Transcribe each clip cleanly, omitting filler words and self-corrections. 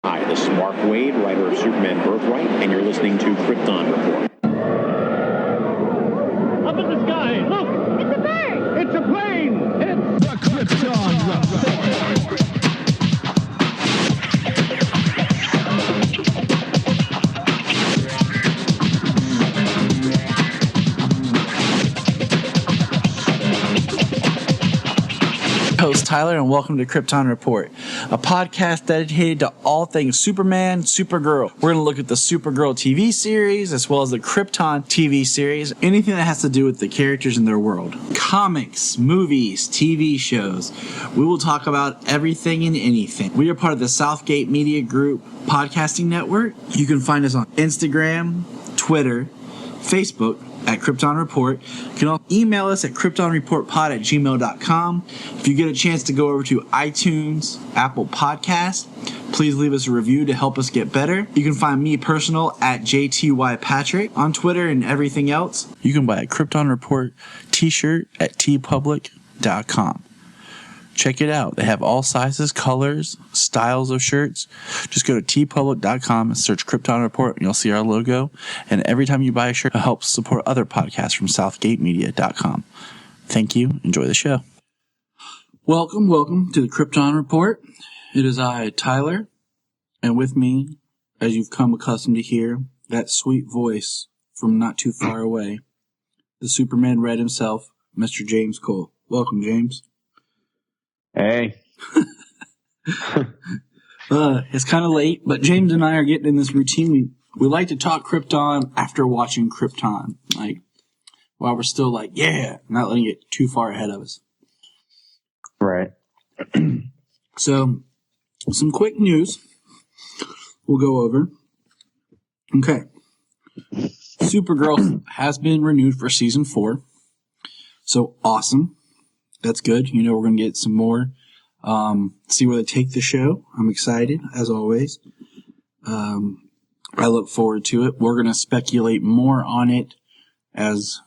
Hi, this is Mark Waid, writer of Superman Birthright, and you're listening to Krypton Report. Up in the sky, look! It's a bird! It's a plane! It's the Krypton Report! Host Tyler, and welcome to Krypton Report, a podcast dedicated to all things Superman, Supergirl. We're going to look at the Supergirl TV series as well as the Krypton TV series, anything that has to do with the characters in their world. Comics, movies, TV shows. We will talk about everything and anything. We are part of the Southgate Media Group podcasting network. You can find us on Instagram, Twitter, Facebook, at Krypton Report. You can also email us at kryptonreportpod@gmail.com. If you get a chance to go over to iTunes, Apple Podcasts, please leave us a review to help us get better. You can find me personal at JTYPatrick on Twitter and everything else. You can buy a Krypton Report t-shirt at tpublic.com. Check it out. They have all sizes, colors, styles of shirts. Just go to tpublic.com and search Krypton Report, and you'll see our logo. And every time you buy a shirt, it helps support other podcasts from southgatemedia.com. Thank you. Enjoy the show. Welcome to the Krypton Report. It is I, Tyler, and with me, as you've come accustomed to hear, that sweet voice from not too far away, the Superman Red himself, Mr. James Cole. Welcome, James. Hey. It's kind of late, but James and I are getting in this routine. We like to talk Krypton after watching Krypton. Like, while we're still like, yeah, not letting it too far ahead of us. Right. So, some quick news we'll go over. Okay. Supergirl has been renewed for season 4. So, awesome. That's good. You know, we're going to get some more, see where they take the show. I'm excited, as always. I look forward to it. We're going to speculate more on it as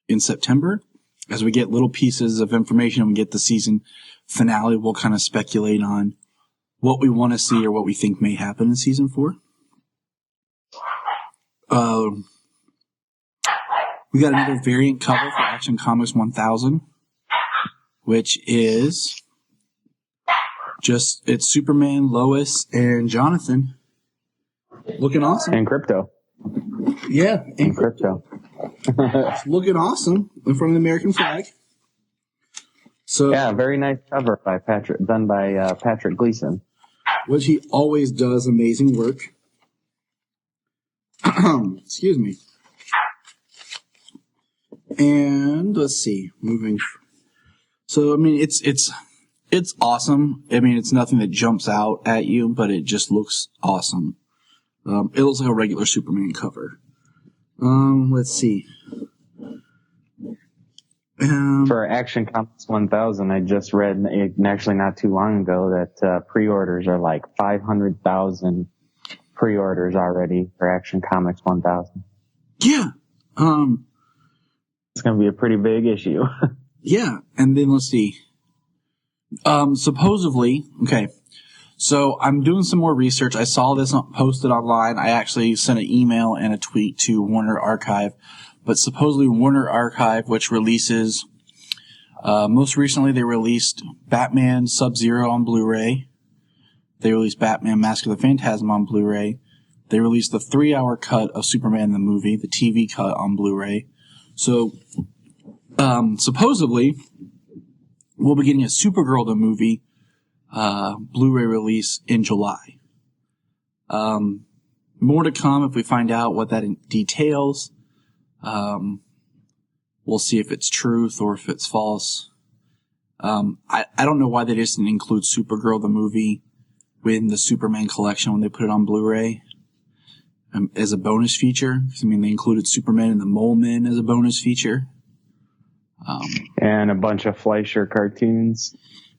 in September. As we get little pieces of information and we get the season finale, we'll kind of speculate on what we want to see or what we think may happen in season 4. We got another variant cover for Action Comics 1000. Which is just, it's Superman, Lois, and Jonathan. Looking awesome. And Crypto. Yeah. And Crypto. Looking awesome in front of the American flag. So yeah, very nice cover by done by Patrick Gleason. Which he always does amazing work. Excuse me. And let's see, So, I mean, it's awesome. I mean, it's nothing that jumps out at you, but it just looks awesome. It looks like a regular Superman cover. Let's see. For Action Comics 1000, I just read, actually not too long ago, that pre-orders are like 500,000 pre-orders already for Action Comics 1000. Yeah. It's going to be a pretty big issue. Yeah, and then let's see. Supposedly, okay, so I'm doing some more research. I saw this posted online. I actually sent an email and a tweet to Warner Archive, but supposedly Warner Archive, which releases, most recently they released Batman Sub-Zero on Blu-ray. They released Batman Mask of the Phantasm on Blu-ray. They released the 3-hour cut of Superman the movie, the TV cut on Blu-ray. So, supposedly, we'll be getting a Supergirl the movie Blu-ray release in July. More to come if we find out what that details. We'll see if it's truth or if it's false. I don't know why they just didn't include Supergirl the movie in the Superman collection when they put it on Blu-ray as a bonus feature. I mean, they included Superman and the Mole Men as a bonus feature. And a bunch of Fleischer cartoons.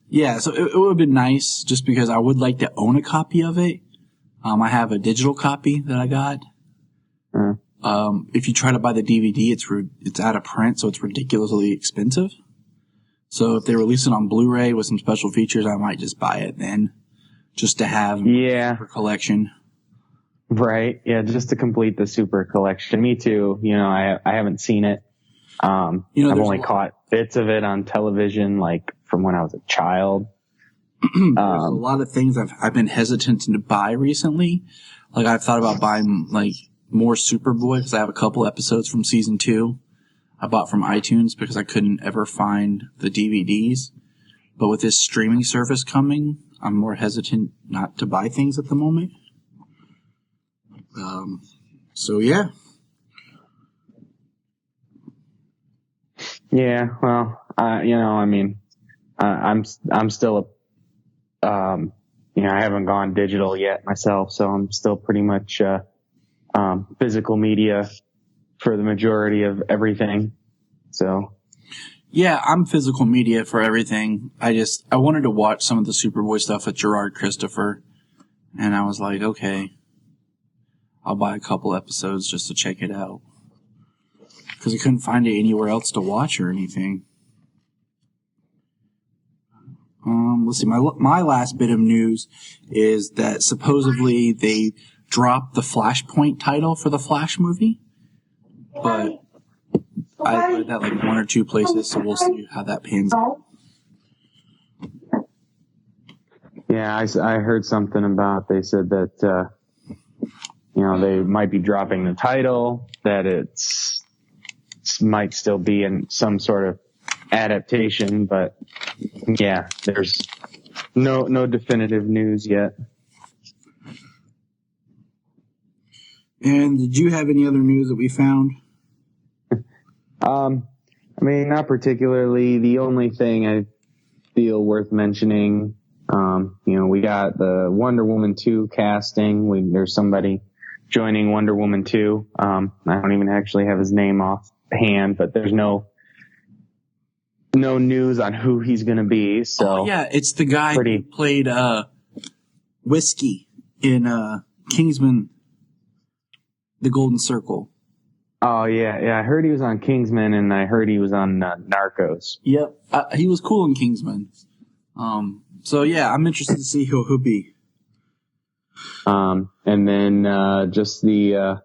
Yeah, so it would have been nice just because I would like to own a copy of it. I have a digital copy that I got. If you try to buy the DVD, it's out of print, so it's ridiculously expensive. So if they release it on Blu-ray with some special features, I might just buy it then, just to have Yeah. collection. Right. Yeah. Just to complete the super collection. Me too. I haven't seen it. I've only caught bits of it on television, like from when I was a child. There's a lot of things I've been hesitant to buy recently. Like I've thought about buying like more Superboy because I have a couple episodes from season 2 I bought from iTunes because I couldn't ever find the DVDs. But with this streaming service coming, I'm more hesitant not to buy things at the moment. So yeah. Yeah. Well, I'm still I haven't gone digital yet myself, so I'm still pretty much physical media for the majority of everything. So yeah, I'm physical media for everything. I wanted to watch some of the Superboy stuff with Gerard Christopher, and I was like, okay, I'll buy a couple episodes just to check it out because I couldn't find it anywhere else to watch or anything. Let's see. My last bit of news is that supposedly they dropped the Flashpoint title for the Flash movie, but I read that like one or two places, so we'll see how that pans out. Yeah, I heard something about. They said that they might be dropping the title, that it's might still be in some sort of adaptation, but yeah, there's no definitive news yet. And did you have any other news that we found? Not particularly. The only thing I feel worth mentioning, we got the Wonder Woman 2 casting. There's somebody joining Wonder Woman 2. I don't even actually have his name offhand, but there's no news on who he's going to be. So yeah, it's the guy who played Whiskey in Kingsman: The Golden Circle. Oh yeah. I heard he was on Kingsman, and I heard he was on Narcos. Yep, he was cool in Kingsman. So yeah, I'm interested to see who he'll be. And then just the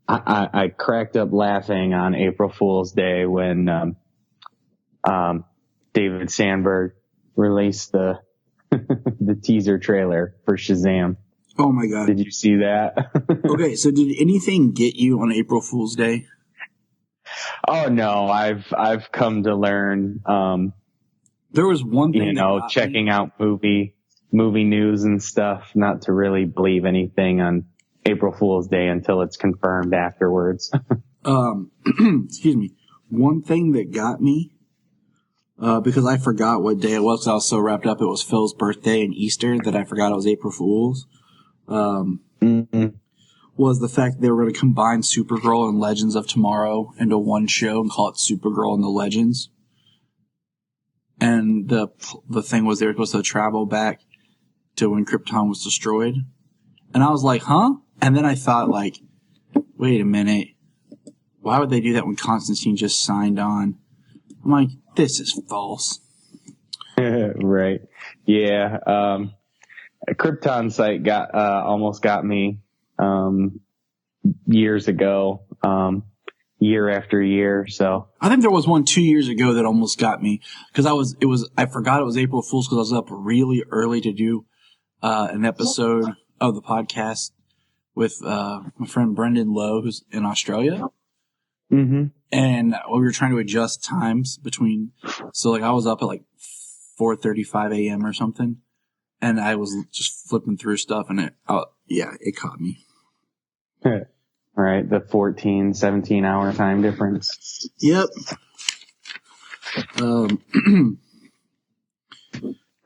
I cracked up laughing on April Fool's Day when David Sandberg released the the teaser trailer for Shazam. Oh my God. Did you see that? Okay, so did anything get you on April Fool's Day? Oh no, I've come to learn there was one thing checking out movie news and stuff, not to really believe anything on April Fool's Day until it's confirmed afterwards. Excuse me. One thing that got me, because I forgot what day it was because I was so wrapped up, it was Phil's birthday and Easter that I forgot it was April Fool's, was the fact that they were going to combine Supergirl and Legends of Tomorrow into one show and call it Supergirl and the Legends. And the thing was they were supposed to travel back to when Krypton was destroyed. And I was like, huh? And then I thought, like, wait a minute. Why would they do that when Constantine just signed on? I'm like, this is false. Right. Yeah. A Krypton site almost got me years ago, year after year. So I think there was one 2 years ago that almost got me because I forgot it was April Fool's because I was up really early to do an episode of the podcast with my friend Brendan Lowe, who's in Australia. Mm-hmm. And we were trying to adjust times between, so like I was up at like 4:35 a.m. or something, and I was just flipping through stuff, and it caught me. Right, the 17 hour time difference. Yep.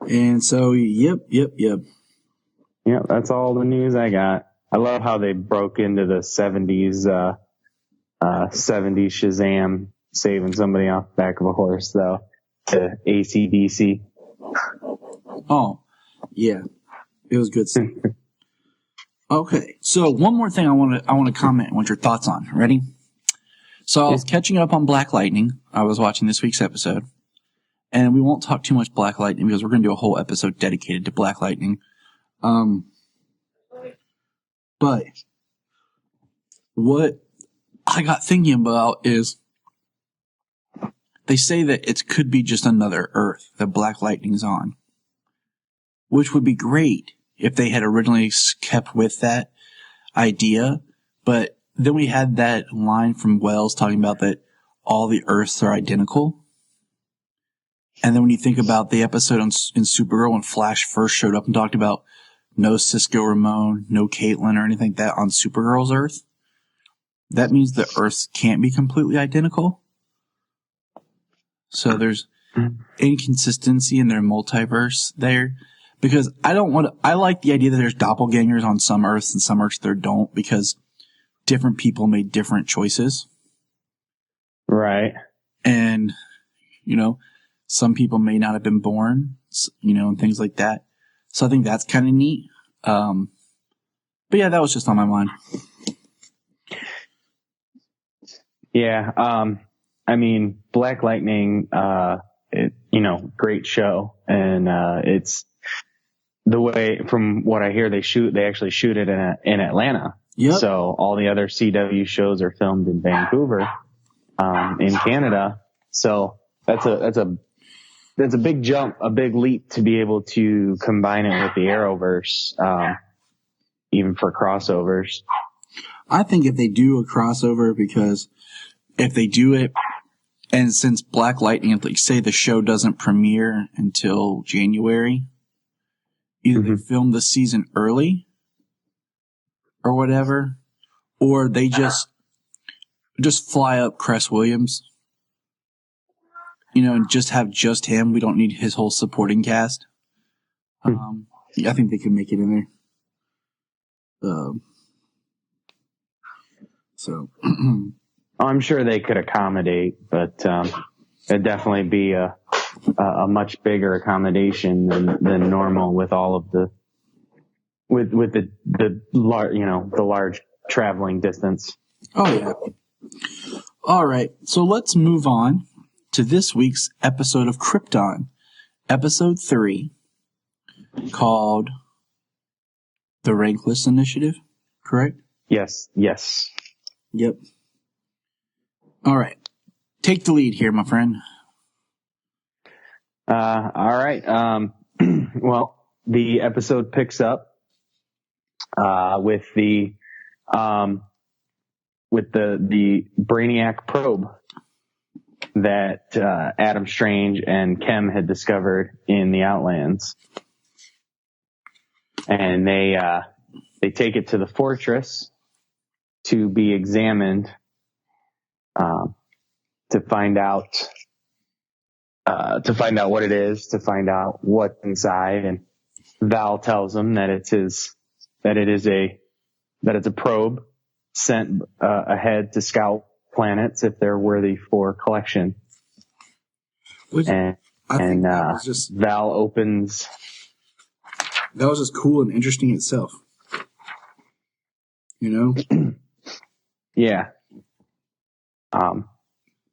And so, yep. Yep, that's all the news I got. I love how they broke into the 70s 70s Shazam, saving somebody off the back of a horse, though, to AC/DC. Oh, yeah. It was good stuff. Okay, so one more thing I want to comment and want your thoughts on. Ready? So I was catching up on Black Lightning. I was watching this week's episode. And we won't talk too much Black Lightning because we're going to do a whole episode dedicated to Black Lightning. But what I got thinking about is they say that it could be just another Earth that Black Lightning's on, which would be great if they had originally kept with that idea. But then we had that line from Wells talking about that all the Earths are identical. And then when you think about the episode in Supergirl when Flash first showed up and talked about no Cisco Ramon, no Caitlin or anything like that on Supergirl's Earth, that means the Earths can't be completely identical. So there's inconsistency in their multiverse there. Because I like the idea that there's doppelgangers on some Earths and some Earths there don't, because different people made different choices. Right. And, some people may not have been born, and things like that. So I think that's kind of neat. But yeah, that was just on my mind. Yeah. Black Lightning, great show. And, it's the way, from what I hear, they actually shoot it in Atlanta. Yep. So all the other CW shows are filmed in Vancouver, in Canada. So that's a big jump, a big leap to be able to combine it with the Arrowverse, even for crossovers. I think if they do a crossover, because if they do it, and since Black Lightning, like say the show doesn't premiere until January, either they film the season early or whatever, or they just fly up Cress Williams. And just have just him. We don't need his whole supporting cast. I think they could make it in there. So, I'm sure they could accommodate, but it'd definitely be a much bigger accommodation than normal with all of the large traveling distance. Oh yeah. All right, so let's move on to this week's episode of Krypton, episode 3, called The Rankless Initiative, correct? Yes. Yep. All right. Take the lead here, my friend. All right. Well, the episode picks up with the Brainiac probe that Adam Strange and Kem had discovered in the Outlands, and they take it to the fortress to be examined, to find out what it is, to find out what's inside. And Val tells them that it's a probe sent ahead to scout planets if they're worthy for collection. Val opens. That was just cool and interesting itself. Yeah.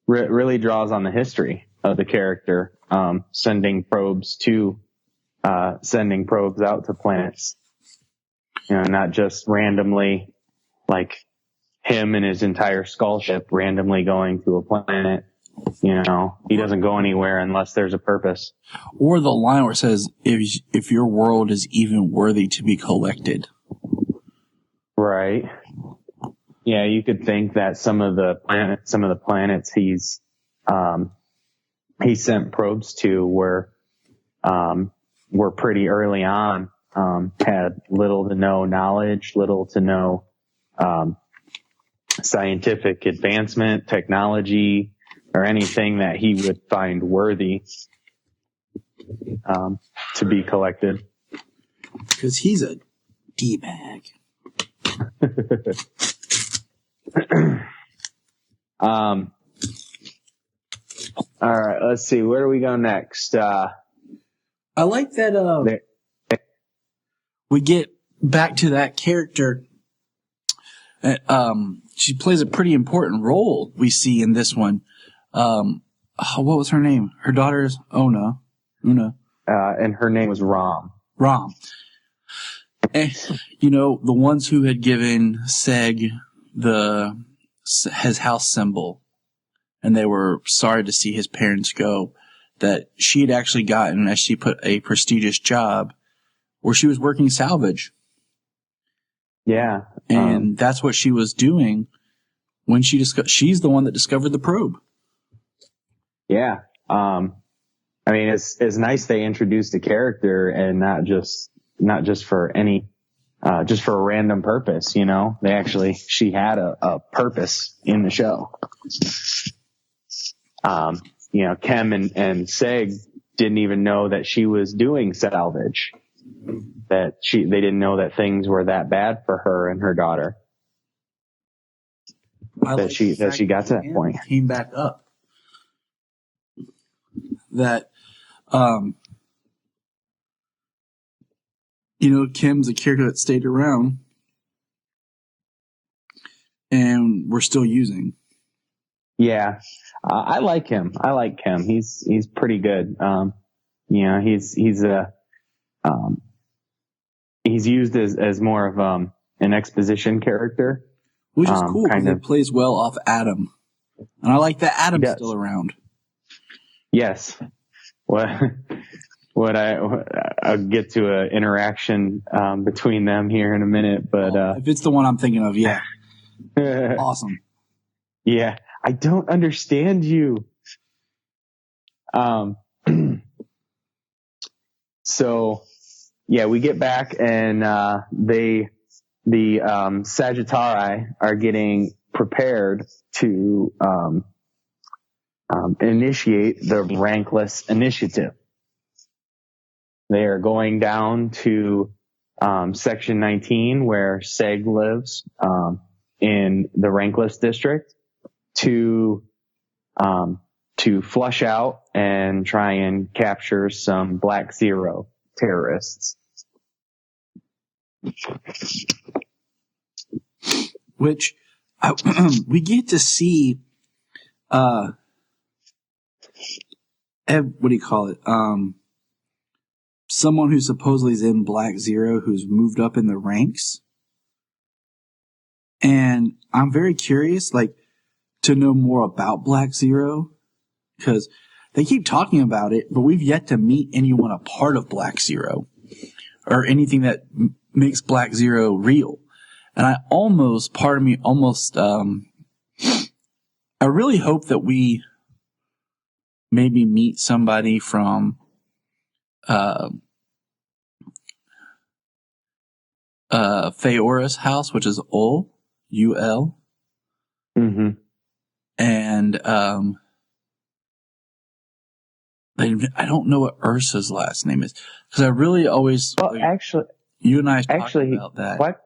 Really draws on the history of the character, sending probes out to planets. Not just randomly, like him and his entire skull ship randomly going to a planet. He doesn't go anywhere unless there's a purpose. Or the line where it says, if your world is even worthy to be collected. Right. Yeah, you could think that some of the planets he sent probes to were pretty early on, had little to no knowledge, little to no scientific advancement, technology, or anything that he would find worthy to be collected. Because he's a D-bag. All right, let's see. Where do we go next? I like that we get back to that character. She plays a pretty important role we see in this one. What was her name? Her daughter is Una. And her name was Rom. You know, the ones who had given Seg his house symbol, and they were sorry to see his parents go, that she had actually gotten, as she put, a prestigious job where she was working salvage. Yeah. And that's what she was doing when she's the one that discovered the probe. Yeah. I mean, it's nice they introduced a character and not just for any, just for a random purpose, you know. She had a purpose in the show. You know, Kem and Seg didn't even know that she was doing salvage. They didn't know that things were that bad for her and her daughter. That she got to that point. Came back up. That, you know, Kim's a character that stayed around and we're still using. Yeah. I like him. I like Kim. He's pretty good. You know, he's used as more of, an exposition character. Which is cool because it plays well off Adam. And I like that Adam's still around. Yes. I'll get to an interaction, between them here in a minute, but, if it's the one I'm thinking of, yeah. Awesome. Yeah. I don't understand you. So yeah, we get back and, the Sagittari are getting prepared to, initiate the Rankless Initiative. They are going down to Section 19, where Seg lives, in the Rankless district, to flush out and try and capture some Black Zero terrorists. Which we get to see. What do you call it? Someone who supposedly is in Black Zero who's moved up in the ranks. And I'm very curious, to know more about Black Zero, because they keep talking about it, but we've yet to meet anyone a part of Black Zero or anything that makes Black Zero real. And I part of me I really hope that we maybe meet somebody from Feora's house, which is Ul, U-L. Mm-hmm. And I don't know what Ursa's last name is, because I really always. Well, actually, you and I talked about that.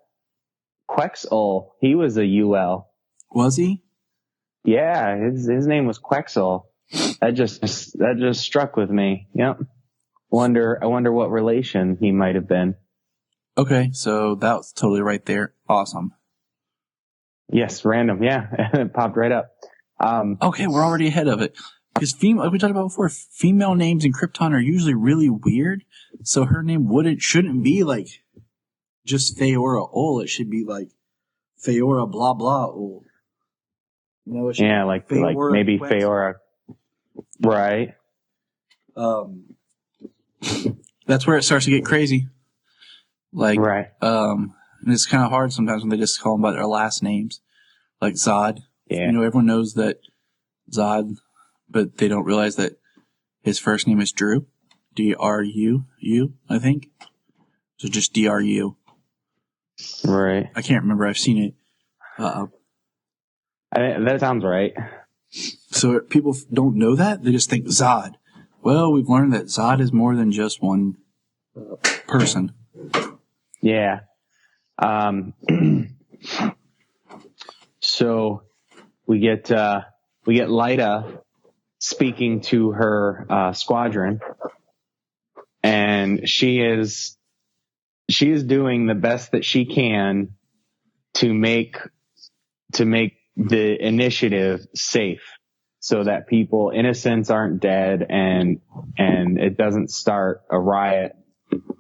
Quexul, he was a UL. Was he? Yeah, his name was Quexul. That just struck with me. Yep. I wonder what relation he might have been. Okay, so that was totally right there. Awesome. Yes, random. Yeah, it popped right up. Okay, we're already ahead of it. Because like we talked about before, female names in Krypton are usually really weird. So her name shouldn't be just Feora Ul. It should be Feora blah blah Ul. You know, yeah, like maybe Feora. Right. That's where it starts to get crazy. Right. And it's kind of hard sometimes when they just call them by their last names, like Zod. Yeah. You know, everyone knows that Zod, but they don't realize that his first name is Drew. D-R-U, I think. So just D-R-U. Right. I can't remember. I've seen it. That sounds right. So people don't know that. They just think Zod. Well, we've learned that Zod is more than just one person. Yeah. So we get Lyta speaking to her squadron, and she is doing the best that she can to make the initiative safe, so that innocents aren't dead, and it doesn't start a riot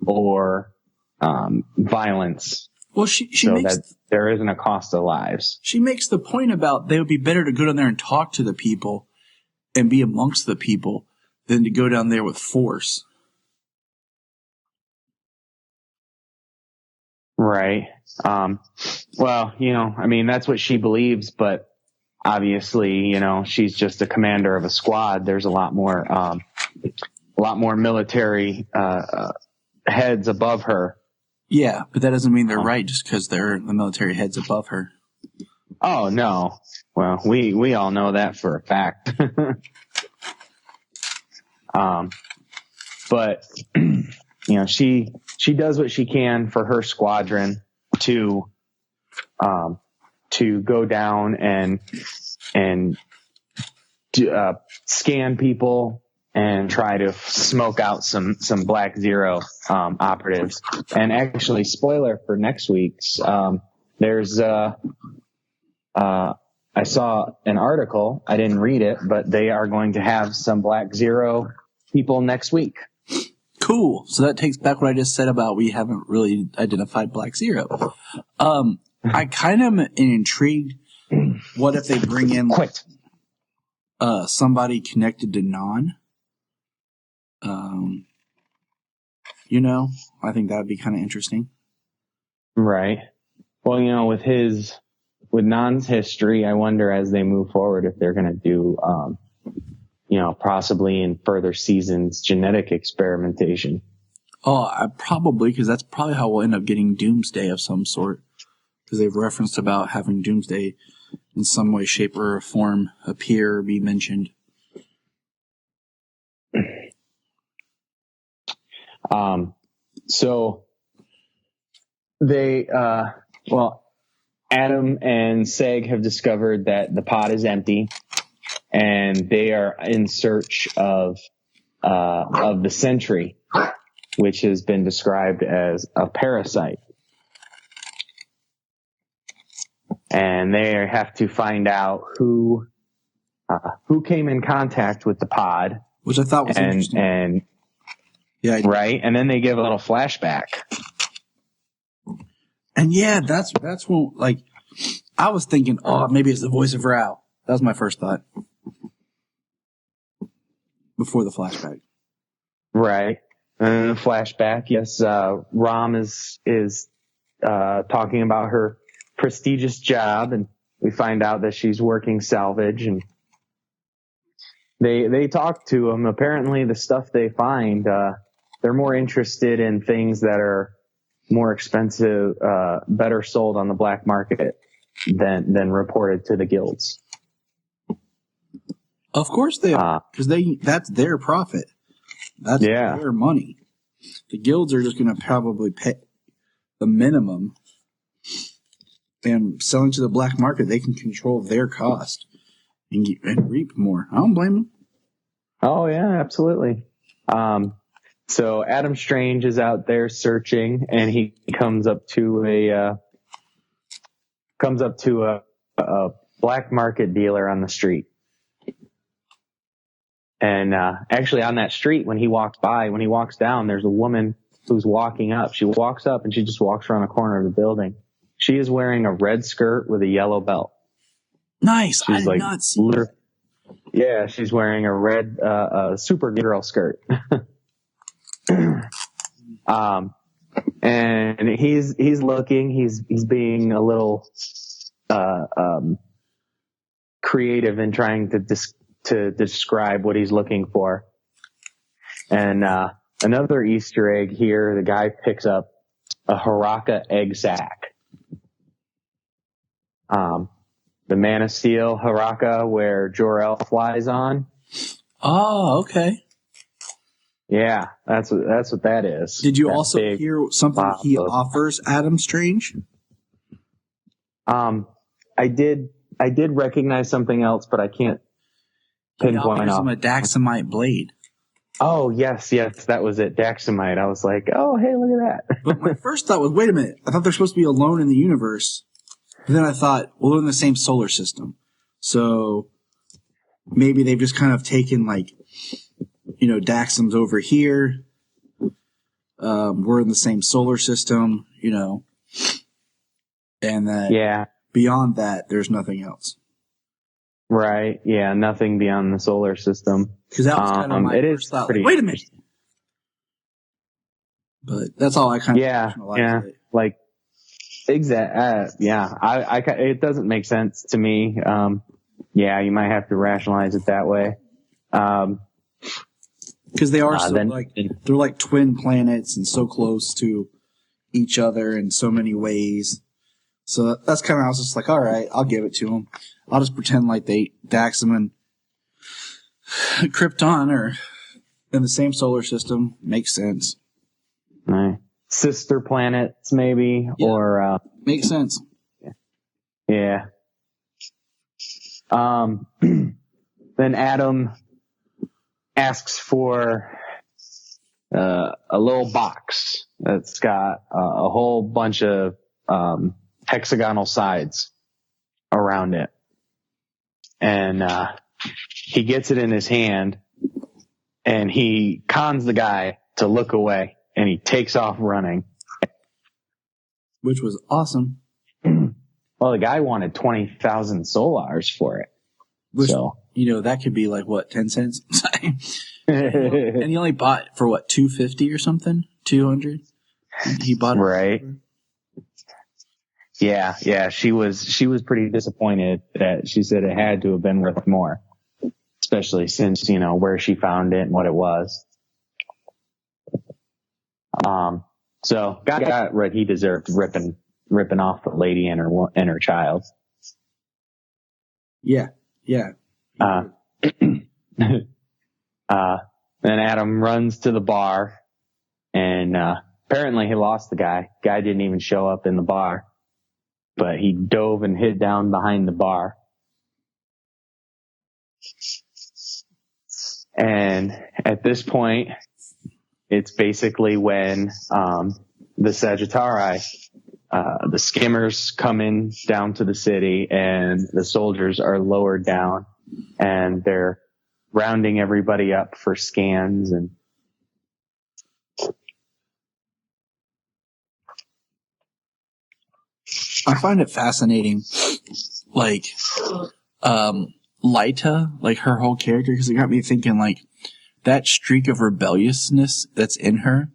or violence. Well, she so makes that there isn't a cost to lives. she makes the point about they would be better to go down there and talk to the people and be amongst the people than to go down there with force. Right. Well, I mean, that's what she believes, but obviously, she's just a commander of a squad. There's a lot more military, heads above her. Yeah, but that doesn't mean they're right just because they're the military heads above her. Oh, no. Well, we all know that for a fact. But, she does what she can for her squadron to go down and scan people and try to smoke out some Black Zero operatives. And actually, spoiler for next week's, there's I saw an article. I didn't read it, but they are going to have some Black Zero people next week. Cool. So that takes back what I just said about we haven't really identified Black Zero. I kind of am intrigued. What if they bring in somebody connected to Non? I think that would be kind of interesting. Right. Well, with Non's history, I wonder as they move forward if they're going to do, possibly in further seasons, genetic experimentation. Oh, probably, because that's probably how we'll end up getting Doomsday of some sort. Because they've referenced about having Doomsday in some way, shape, or form appear or be mentioned. So they, Adam and Seg have discovered that the pod is empty, and they are in search of the Sentry, which has been described as a parasite. And they have to find out who came in contact with the pod, which I thought was interesting. And yeah, right, and then they give a little flashback. And yeah, that's when, like, I was thinking, maybe it's the voice of Rao. That was my first thought. Before the flashback. Right. And the flashback, yes, Rom is talking about her prestigious job, and we find out that she's working salvage, and they talk to him. Apparently the stuff they find, they're more interested in things that are more expensive, better sold on the black market than reported to the guilds. Of course they are, because that's their profit. That's their money. The guilds are just going to probably pay the minimum, and selling to the black market, they can control their cost and reap more. I don't blame them. Oh yeah, absolutely. So Adam Strange is out there searching, and he comes up to a black market dealer on the street. And actually on that street, when he walks down, there's a woman who's walking up. She walks up and she just walks around the corner of the building. She is wearing a red skirt with a yellow belt. Nice. She's I did not see that. Yeah, she's wearing a red Supergirl skirt. And he's looking, he's being a little creative in trying to describe what he's looking for. And another Easter egg here, the guy picks up a Haraka egg sack. The Man of Steel Haraka, where Jor-El flies on. Oh, okay. Yeah, that's what that is. Did you also hear something he offers Adam Strange? I did recognize something else, but I can't pinpoint He offers off. him a Daxamite blade. Oh, yes, that was it. Daxamite. I was like, oh, hey, look at that. But my first thought was, wait a minute. I thought they're supposed to be alone in the universe. But then I thought, well, they're in the same solar system. So maybe they've just kind of taken, like, Daxam's over here. we're in the same solar system, you know, and that beyond that, there's nothing else. Right. Yeah. Nothing beyond the solar system. Because that was kind of my first thought. Like, wait a minute. But that's all I kind of rationalized it. Like, exactly. It doesn't make sense to me. You might have to rationalize it that way. Because they are they're like twin planets and so close to each other in so many ways. So that's kind of, I was just like, all right, I'll give it to them. I'll just pretend like Daxam and Krypton are in the same solar system. Makes sense. Right. Sister planets, maybe, or makes sense. Yeah. Then Adam asks for a little box that's got a whole bunch of hexagonal sides around it. And he gets it in his hand and he cons the guy to look away and he takes off running. Which was awesome. Well, the guy wanted 20,000 solars for it. Which, you know, that could be like, what, 10 cents? And he only bought it for what, 250 or something? 200? He bought it. Right. Yeah. She was pretty disappointed that she said it had to have been worth more, especially since, you know, where she found it and what it was. So got what he deserved, ripping off the lady and her child. Yeah. Then Adam runs to the bar and, apparently he lost the guy. Guy didn't even show up in the bar, but he dove and hid down behind the bar. And at this point, it's basically when, the Sagittari, the skimmers come in down to the city and the soldiers are lowered down and they're rounding everybody up for scans and I find it fascinating, like, Lyta, like her whole character, because it got me thinking, like, that streak of rebelliousness that's in her,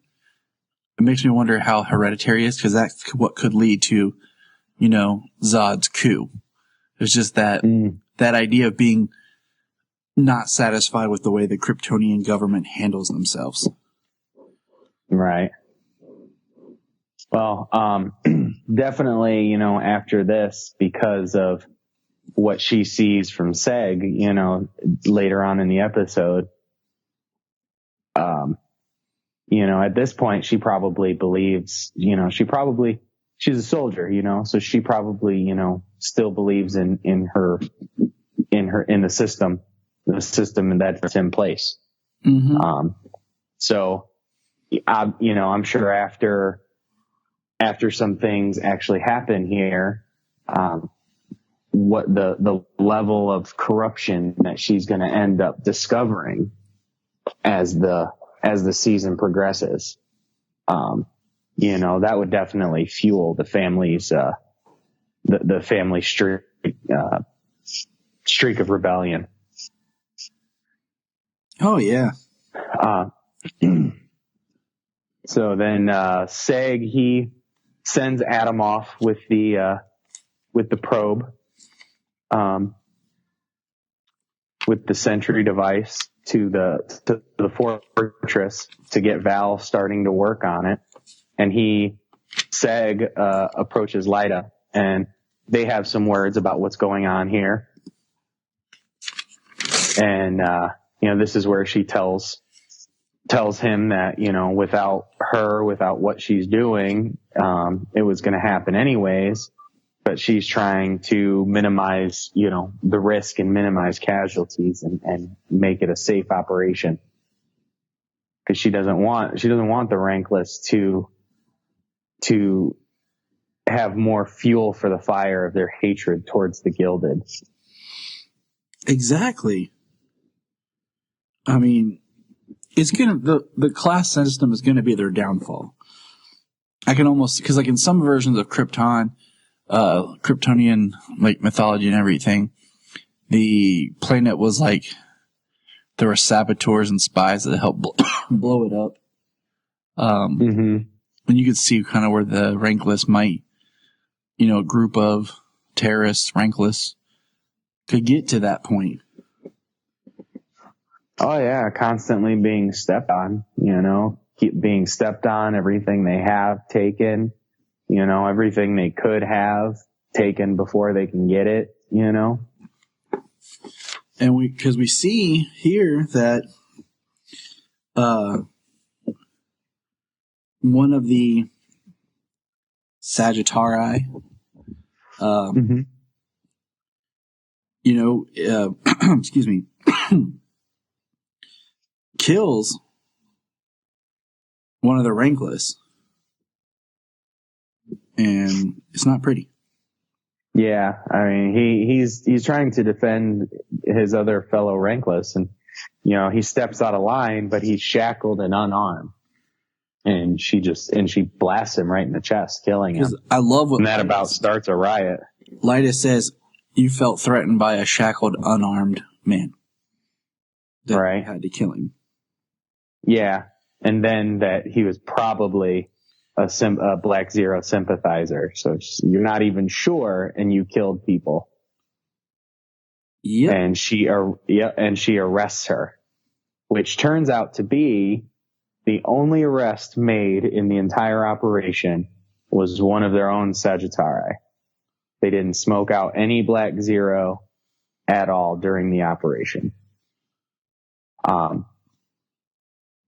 it makes me wonder how hereditary is, because that's what could lead to, you know, Zod's coup. It's just that idea of being not satisfied with the way the Kryptonian government handles themselves. Right. Well, definitely, you know, after this, because of what she sees from Seg, you know, later on in the episode, you know, at this point, she probably believes, you know, she's a soldier, you know, so she probably, you know, still believes in the system that's in place. Mm-hmm. So, you know, I'm sure after some things actually happen here, what the level of corruption that she's going to end up discovering as the season progresses, you know, that would definitely fuel the family's, the family streak of rebellion. Oh yeah. So then, Seg, he sends Adam off with the probe, with the sentry device to the fortress to get Val starting to work on it. And Seg, approaches Lyta and they have some words about what's going on here. And, you know, this is where she tells him that, you know, without what she's doing, it was going to happen anyways, but she's trying to minimize, you know, the risk and minimize casualties and make it a safe operation. Cause she doesn't want the Rankless to have more fuel for the fire of their hatred towards the Gilded. Exactly. I mean, it's gonna the class system is gonna be their downfall. I can almost, because like in some versions of Krypton, Kryptonian like mythology and everything, the planet was like there were saboteurs and spies that helped blow it up. And you could see kind of where the Rankless might, a group of terrorists, Rankless, could get to that point. Oh yeah, constantly being stepped on, keep being stepped on, everything they have taken, everything they could have taken before they can get it, And because we see here that, one of the Sagittari, excuse me, kills one of the Rankless, and it's not pretty. Yeah, I mean, he's trying to defend his other fellow Rankless, and he steps out of line, but he's shackled and unarmed, and she blasts him right in the chest, killing him. I love what, and that about starts a riot. Lyta says, "You felt threatened by a shackled, unarmed man." That right, had to kill him. Yeah, and then that he was probably a Black Zero sympathizer, so you're not even sure, and you killed people. Yeah, and she arrests her, which turns out to be the only arrest made in the entire operation was one of their own Sagittari. They didn't smoke out any Black Zero at all during the operation.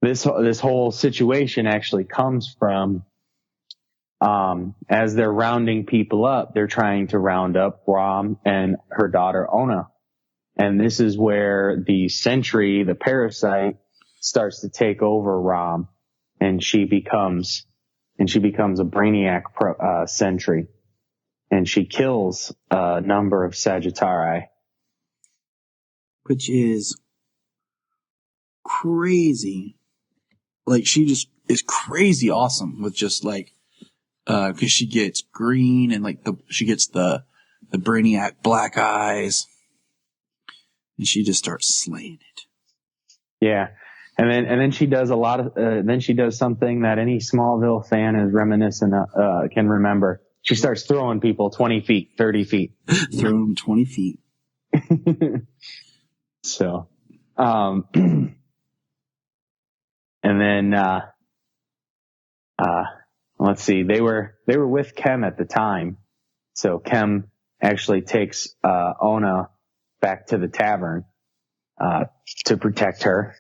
This whole situation actually comes from, as they're rounding people up, they're trying to round up Rom and her daughter Ona. And this is where the Sentry, the parasite, starts to take over Rom, and she becomes a Brainiac Sentry, and she kills a number of Sagittari, which is crazy. Like, she just is crazy awesome with just like, cause she gets green and like she gets the Brainiac black eyes, and she just starts slaying it. Yeah. And then she does then she does something that any Smallville fan is reminiscent can remember. She starts throwing people 20 feet, 30 feet. Throwing them 20 feet. So, and then, let's see, they were with Kem at the time. So Kem actually takes, Ona back to the tavern, to protect her.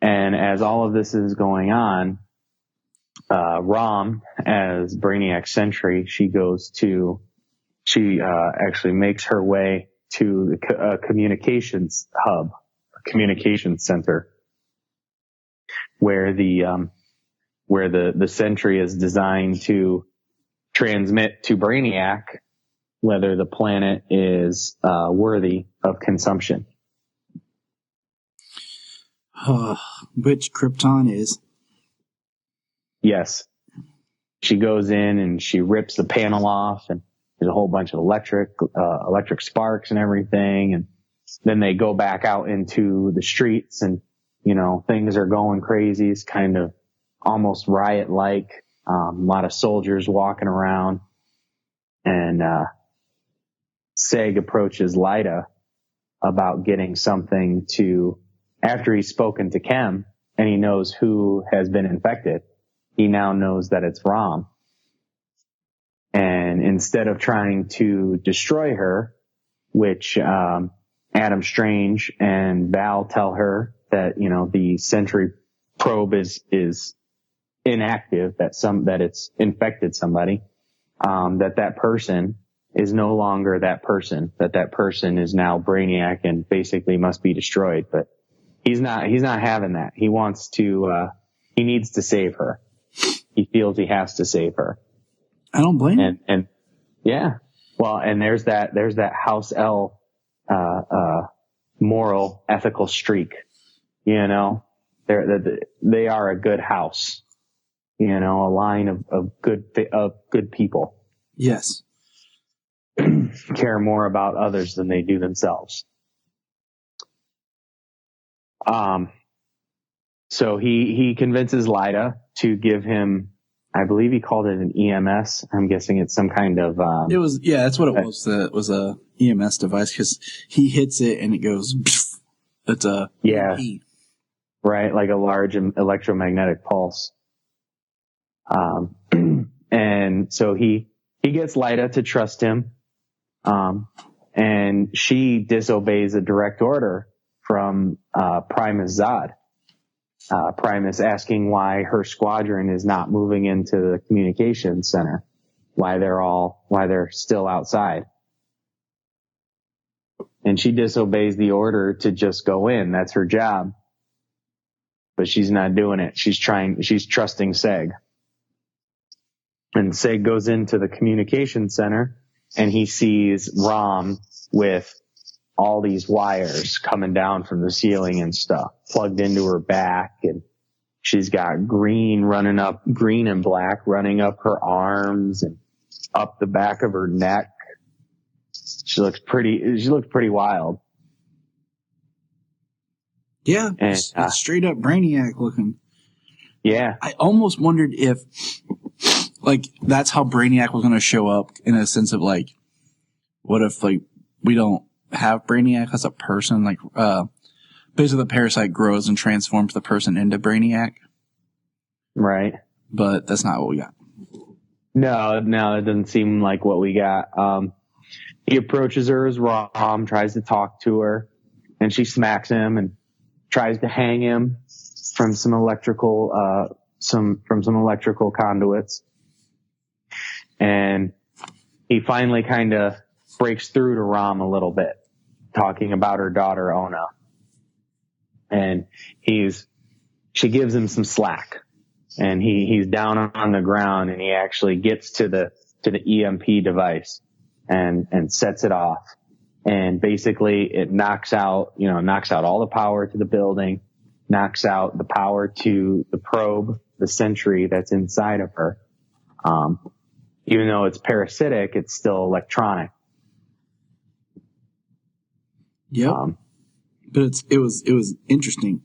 And as all of this is going on, Rom, as Brainiac Sentry, she actually makes her way to a communications hub, a communications center, where the Sentry is designed to transmit to Brainiac whether the planet is worthy of consumption. Which Krypton is. Yes. She goes in and she rips the panel off, and there's a whole bunch of electric sparks and everything. And then they go back out into the streets, and, things are going crazy. It's kind of almost riot-like. A lot of soldiers walking around, and, Seg approaches Lyta about getting something after he's spoken to Kem and he knows who has been infected. He now knows that it's Rom. And instead of trying to destroy her, which, Adam Strange and Val tell her that, the Sentry probe is inactive, that it's infected somebody, that person is no longer that person is now Brainiac and basically must be destroyed. But he's not having that. He wants to, he needs to save her. He feels he has to save her. I don't blame him. And yeah. Well, and there's that House L, moral, ethical streak You know, they are a good house. You know, a line of good people. Yes. Care more about others than they do themselves. So he convinces Lyda to give him, I believe he called it an EMS. I'm guessing it's some kind of, It was, yeah, that's what it was. It was a EMS device because he hits it and it goes, pff, it's a EMP. Right. Like a large electromagnetic pulse. And so he gets Lyda to trust him. And she disobeys a direct order from, Primus Zod. Primus asking why her squadron is not moving into the communications center, why they're still outside. And she disobeys the order to just go in. That's her job. But she's not doing it. She's trusting Seg. And Seg goes into the communications center and he sees Rom with all these wires coming down from the ceiling and stuff plugged into her back, and she's got green and black running up her arms and up the back of her neck. She looked pretty wild. Yeah. And, it's straight up Brainiac looking. Yeah. I almost wondered if, like, that's how Brainiac was going to show up, in a sense of, like, what if, like, we don't have Brainiac as a person, like, basically the parasite grows and transforms the person into Brainiac. Right. But that's not what we got. No, it doesn't seem like what we got. He approaches her as Rom, tries to talk to her, and she smacks him and tries to hang him from some electrical conduits. And he finally kind of breaks through to Rom a little bit, talking about her daughter, Ona. And she gives him some slack, and he's down on the ground, and he actually gets to the EMP device and sets it off. And basically it knocks out all the power to the building, knocks out the power to the probe, the sentry that's inside of her. Even though it's parasitic, it's still electronic. Yep. But it was interesting,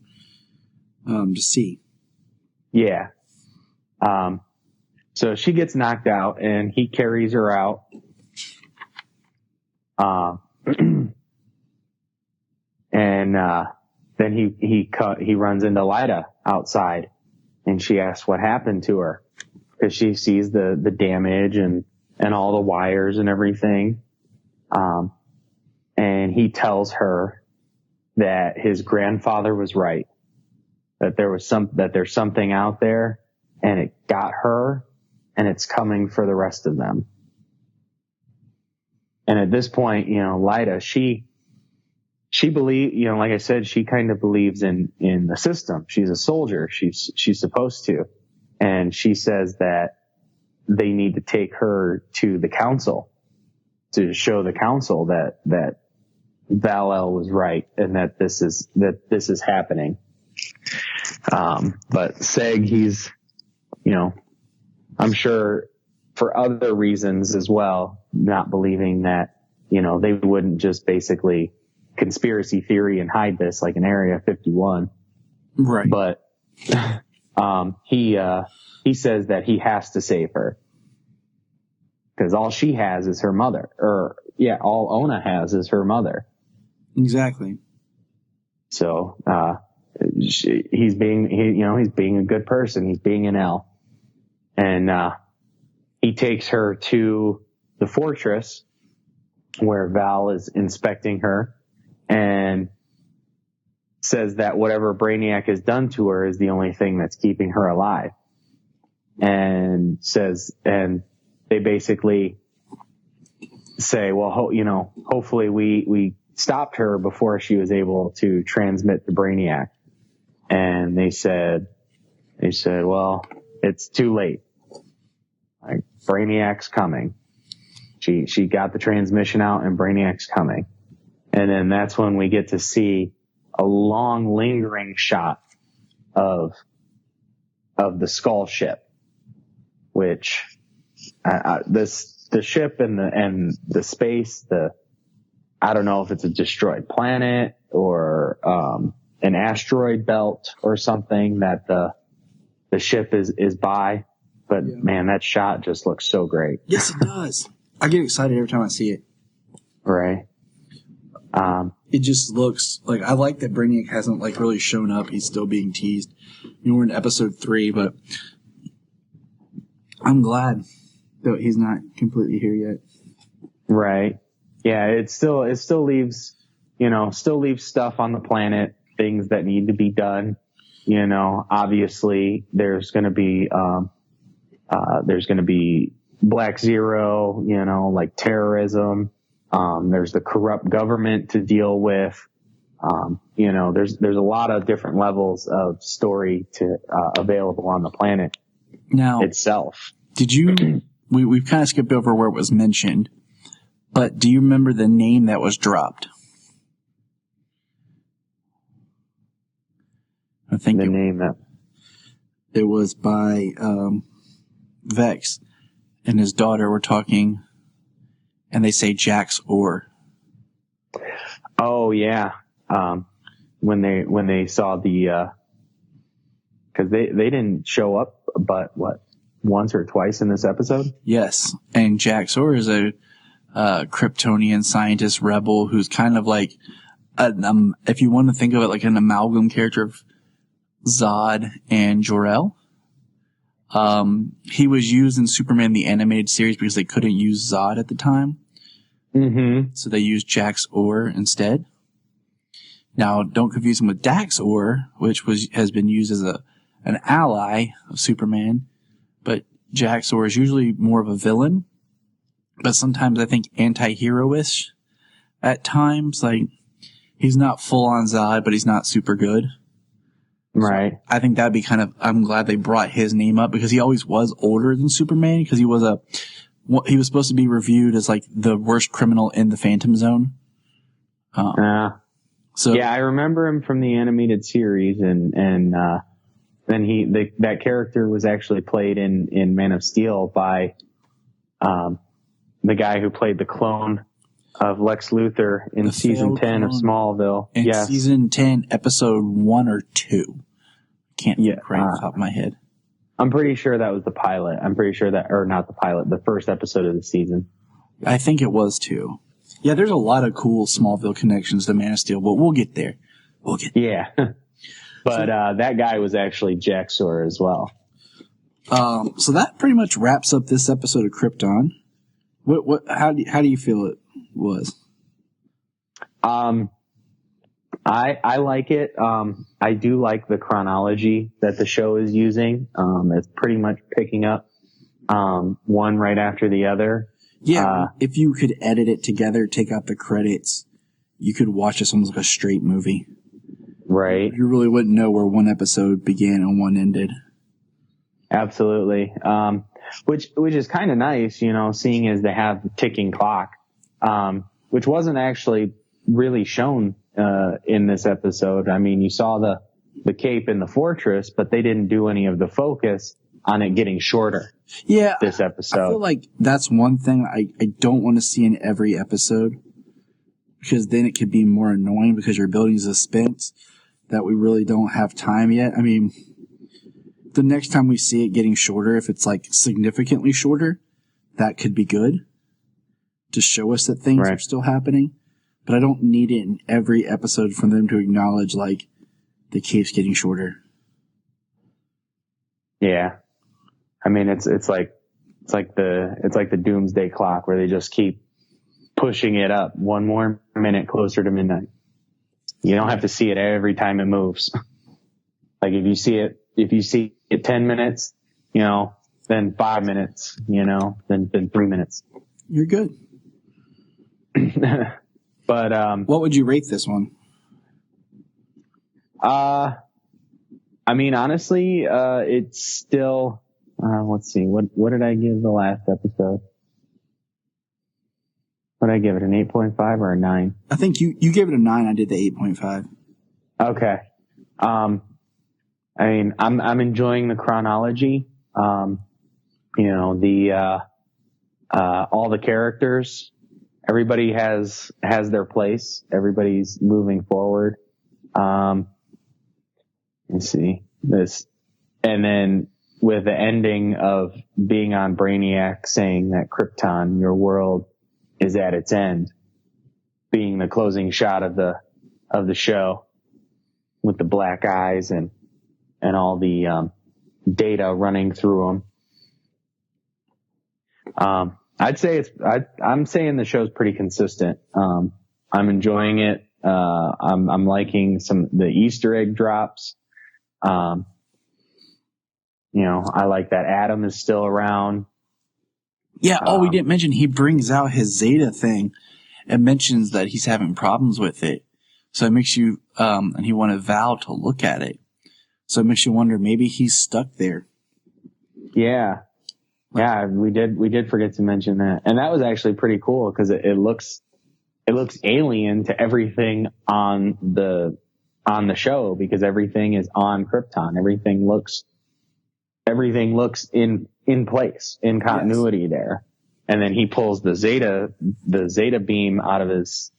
to see. Yeah. So she gets knocked out and he carries her out. And then he runs into Lyda outside, and she asks what happened to her, because she sees the damage and all the wires and everything. And he tells her that his grandfather was right, that there's something out there, and it got her, and it's coming for the rest of them. And at this point, Lyda, she believes, like I said, she kind of believes in the system. She's a soldier. She's supposed to. And she says that they need to take her to the council to show the council that Val-El was right and that this is happening. But Seg, he's, I'm sure for other reasons as well, not believing that, they wouldn't just basically conspiracy theory and hide this like an Area 51. Right. But, he says that he has to save her, because all she has is her mother, all Ona has is her mother. Exactly. So, he's being a good person. He's being an L. And, he takes her to the fortress where Val is inspecting her, and says that whatever Brainiac has done to her is the only thing that's keeping her alive. And they basically say, well, hopefully we stopped her before she was able to transmit the Brainiac. And they said, well, it's too late. Like, Brainiac's coming. She got the transmission out, and Brainiac's coming. And then that's when we get to see a long lingering shot of the Skull ship, which the ship and the space, I don't know if it's a destroyed planet or an asteroid belt or something that the ship is by, but man, that shot just looks so great. Yes, it does. I get excited every time I see it. Right. It just looks like, I like that Brainiac hasn't like really shown up. He's still being teased. We're in episode 3, but I'm glad that he's not completely here yet. Right. Yeah. It still leaves, still leaves stuff on the planet, things that need to be done. Obviously there's going to be Black Zero, like terrorism. There's the corrupt government to deal with. There's a lot of different levels of story available on the planet now itself. Did you, we've kind of skipped over where it was mentioned, but do you remember the name that was dropped? I think the name that it was by, Vex and his daughter were talking, and they say Jack's Ore. Oh yeah. When they saw the, cause they didn't show up, but once or twice in this episode? Yes. And Jack's Ore is a Kryptonian scientist rebel who's kind of like, if you want to think of it like an amalgam character of Zod and Jor-El. He was used in Superman the Animated Series because they couldn't use Zod at the time. Mm-hmm. So they used Jack's Ore instead. Now, don't confuse him with Dax Ore, which has been used as an ally of Superman. But Jack's Ore is usually more of a villain. But sometimes I think anti-hero-ish at times. Like, he's not full on Zod, but he's not super good. Right. So I think that'd be I'm glad they brought his name up because he always was older than Superman because he was supposed to be reviewed as like the worst criminal in the Phantom Zone. So yeah, I remember him from the animated series and then that character was actually played in Man of Steel by, the guy who played the clone of Lex Luthor in season 10 of Smallville. In season 10, episode 1 or 2. Can't think right off the top of my head. I'm pretty sure that was the pilot. I'm pretty sure that, or not the pilot, the first episode of the season. I think it was too. Yeah, there's a lot of cool Smallville connections to Man of Steel, but we'll get there. Yeah. But that guy was actually Jack's Ore as well. So that pretty much wraps up this episode of Krypton. How do you feel it was? I like it. I do like the chronology that the show is using. It's pretty much picking up, one right after the other. Yeah. If you could edit it together, take out the credits, you could watch this almost like a straight movie. Right. You really wouldn't know where one episode began and one ended. Absolutely. Which is kind of nice, seeing as they have the ticking clock, which wasn't actually really shown in this episode. I mean, you saw the cape in the fortress, but they didn't do any of the focus on it getting shorter. Yeah. This episode. I feel like that's one thing I don't want to see in every episode, because then it could be more annoying because you're building suspense that we really don't have time yet. I mean, the next time we see it getting shorter, if it's like significantly shorter, that could be good to show us that things are still happening. But I don't need it in every episode for them to acknowledge like the cape's getting shorter. Yeah. I mean, it's like the doomsday clock where they just keep pushing it up one more minute closer to midnight. You don't have to see it every time it moves. Like if you see it 10 minutes, then 5 minutes, then 3 minutes. You're good. But, what would you rate this one? I mean, honestly, it's still, let's see, what did I give the last episode? What did I give it, an 8.5 or a 9? I think you gave it a 9. I did the 8.5. Okay. I mean, I'm enjoying the chronology. All the characters, everybody has their place. Everybody's moving forward. Let's see this. And then with the ending of being on Brainiac saying that Krypton, your world, is at its end, being the closing shot of the show with the black eyes and all the data running through them. I'd say I'm saying the show's pretty consistent. I'm enjoying it. I'm liking the Easter egg drops. I like that Adam is still around. Yeah. We didn't mention he brings out his Zeta thing and mentions that he's having problems with it. So it makes you, and he wanted Val to look at it. So it makes you wonder, maybe he's stuck there. Yeah. Yeah, we did forget to mention that. And that was actually pretty cool because it looks alien to everything on the show because everything is on Krypton. Everything looks in place, in continuity there. And then he pulls the Zeta beam out of his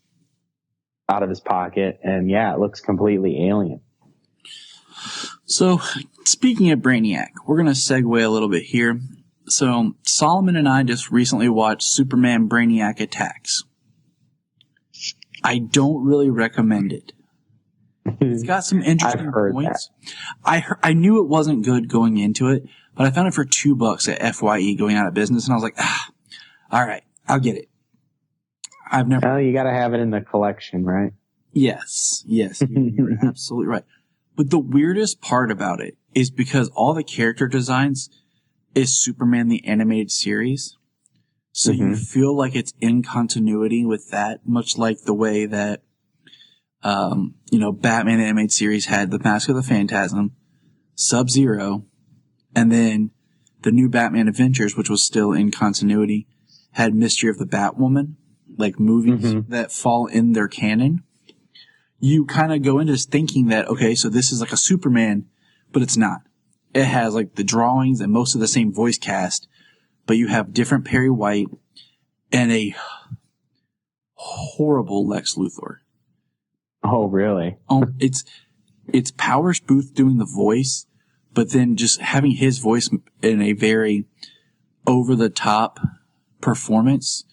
pocket, and yeah, it looks completely alien. So, speaking of Brainiac, we're going to segue a little bit here. So, Solomon and I just recently watched Superman Brainiac Attacks. I don't really recommend it. It's got some interesting points. I knew it wasn't good going into it, but I found it for $2 at FYE going out of business, and I was like, all right, I'll get it. Well, you got to have it in the collection, right? Yes, you're absolutely right. But the weirdest part about it is because all the character designs is Superman the Animated Series. So you feel like it's in continuity with that, much like the way that, Batman Animated Series had the Mask of the Phantasm, Sub-Zero, and then the new Batman Adventures, which was still in continuity, had Mystery of the Batwoman, like movies that fall in their canon. You kind of go into this thinking that, okay, so this is like a Superman, but it's not. It has like the drawings and most of the same voice cast, but you have different Perry White and a horrible Lex Luthor. Oh, really? It's Powers Booth doing the voice, but then just having his voice in a very over-the-top performance,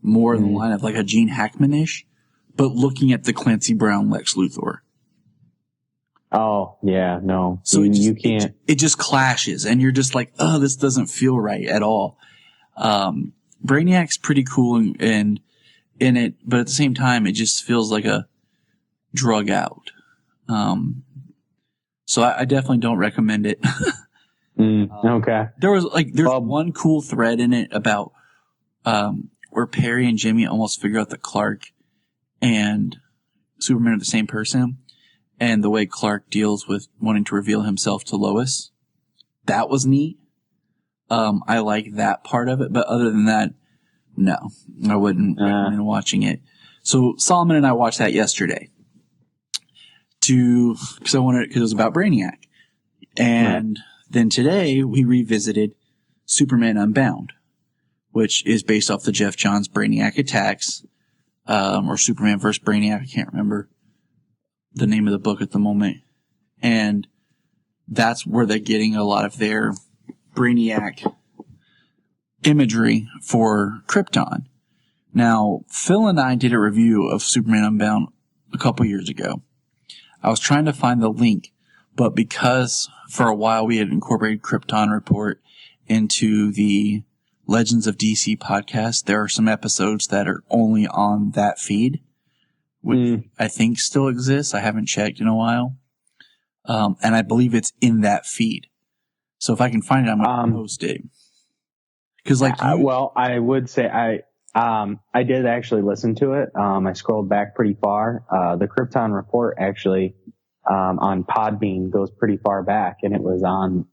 more in the line of like a Gene Hackman-ish, but looking at the Clancy Brown Lex Luthor. Oh, yeah, no. So you can't. It just clashes, and you're just like, oh, this doesn't feel right at all. Brainiac's pretty cool and in it, but at the same time, it just feels like a drug out. So I definitely don't recommend it. Okay. There's one cool thread in it about where Perry and Jimmy almost figure out that Clark and Superman are the same person, and the way Clark deals with wanting to reveal himself to Lois. That was neat. I like that part of it, but other than that, no, I wouldn't recommend watching it. So Solomon and I watched that yesterday because it was about Brainiac. And then today we revisited Superman Unbound, which is based off the Jeff Johns Brainiac Attacks, or Superman vs. Brainiac. I can't remember the name of the book at the moment. And that's where they're getting a lot of their Brainiac imagery for Krypton. Now, Phil and I did a review of Superman Unbound a couple years ago. I was trying to find the link, but because for a while we had incorporated Krypton Report into the Legends of DC podcast, there are some episodes that are only on that feed, which I think still exists. I haven't checked in a while. And I believe it's in that feed. So if I can find it, I'm going to post it. Cause I would say I did actually listen to it. I scrolled back pretty far. The Krypton Report actually, on Podbean goes pretty far back, and it was on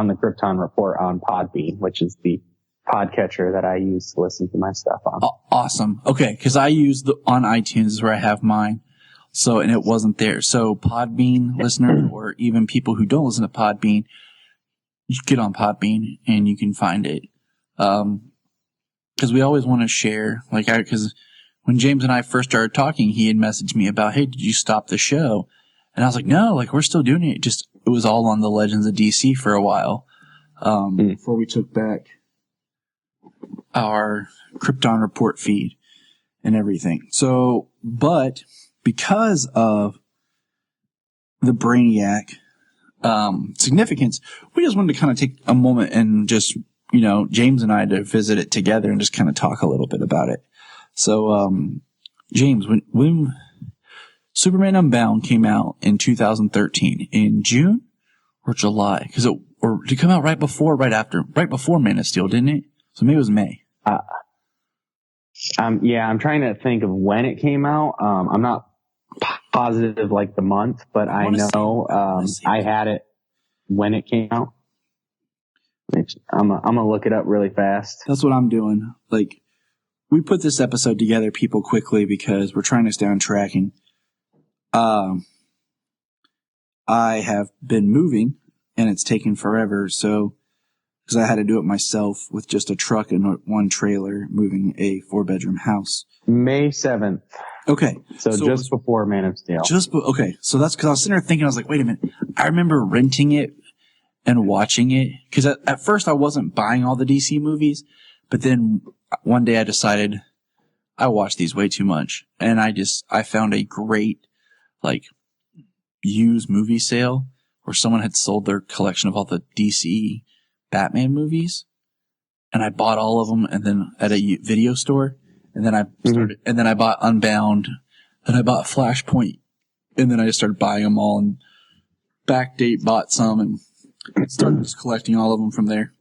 the Krypton Report on Podbean, which is the podcatcher that I use to listen to my stuff on. Awesome. Okay. Cause I use on iTunes is where I have mine. So, and it wasn't there. So Podbean listeners, or even people who don't listen to Podbean, you get on Podbean and you can find it. Cause we always want to share, cause when James and I first started talking, he had messaged me about, hey, did you stop the show? And I was like, no, we're still doing it. It was all on the Legends of DC for a while, before we took back our Krypton report feed and everything. So, but because of the Brainiac, significance, we just wanted to kind of take a moment and just, James and I to visit it together and just kind of talk a little bit about it. So, James, when Superman Unbound came out in 2013, in June or July? Or did it come out right before Man of Steel, didn't it? So maybe it was May. I'm trying to think of when it came out. I'm not positive the month, but I know I had it when it came out. I'm gonna look it up really fast. That's what I'm doing. We put this episode together, people, quickly because we're trying to stay on tracking. I have been moving and it's taken forever. So, because I had to do it myself with just a truck and one trailer moving a 4-bedroom house. May 7th. Okay. So just before Man of Steel. Okay. So that's because I was sitting there thinking, I was like, wait a minute. I remember renting it and watching it. Because at first I wasn't buying all the DC movies. But then one day I decided I watched these way too much. And I found a great, used movie sale where someone had sold their collection of all the DC Batman movies. And I bought all of them, and then at a video store. And then I bought Unbound. Then I bought Flashpoint. And then I just started buying them all and backdate bought some and started just collecting all of them from there.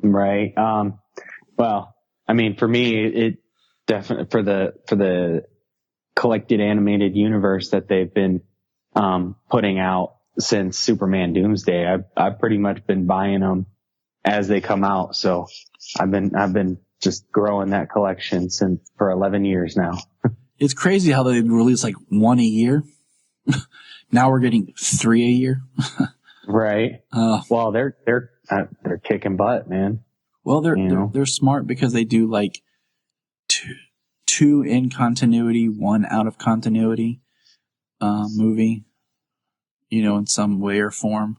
Right. Well, I mean, for me, it definitely for the collected animated universe that they've been putting out since Superman Doomsday, I've pretty much been buying them as they come out. So I've been just growing that collection for 11 years now. It's crazy how they release one a year. Now we're getting 3 a year. Right. Well, they're kicking butt, man. Well, they're smart because they do two in continuity, one out of continuity movie, in some way or form.